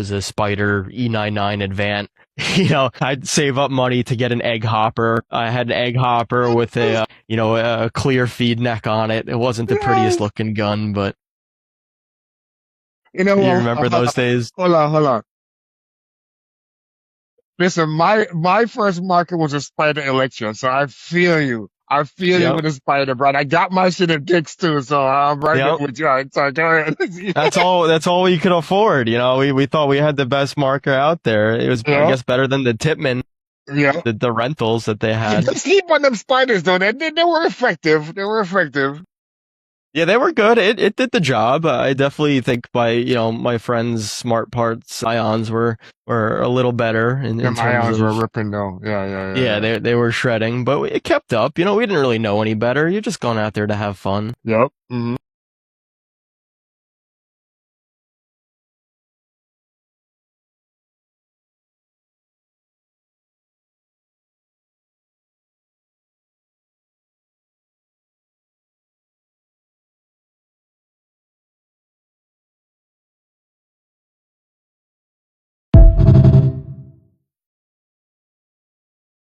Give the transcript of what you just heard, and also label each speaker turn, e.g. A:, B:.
A: was a Spider E99 Advant. I'd save up money to get an egg hopper. I had an egg hopper with a clear feed neck on it. It wasn't the prettiest
B: Yes.
A: looking gun, but
B: You know
A: you
B: what?
A: remember those days?
B: Hold on. Listen, my first market was a Spider Electro, so I feel you. I feel you
A: Yep.
B: with the Spider, bro. I got my shit in Dicks too, so I'm right there
A: Yep.
B: with you. All right, so go ahead.
A: That's all we could afford. We thought we had the best marker out there. It was, I
B: Yeah,
A: guess, better than the Tipman,
B: yeah.
A: the rentals that they
B: You
A: had.
B: can sleep on them spiders though. They were effective. They were effective.
A: Yeah, they were good. It did the job. I definitely think my friends' Smart Parts ions were a little better in
B: Them
A: terms
B: ions were
A: of,
B: ripping though.
A: yeah,
B: Yeah.
A: they were shredding, but it kept up. We didn't really know any better. You're just going out there to have fun.
B: Yep.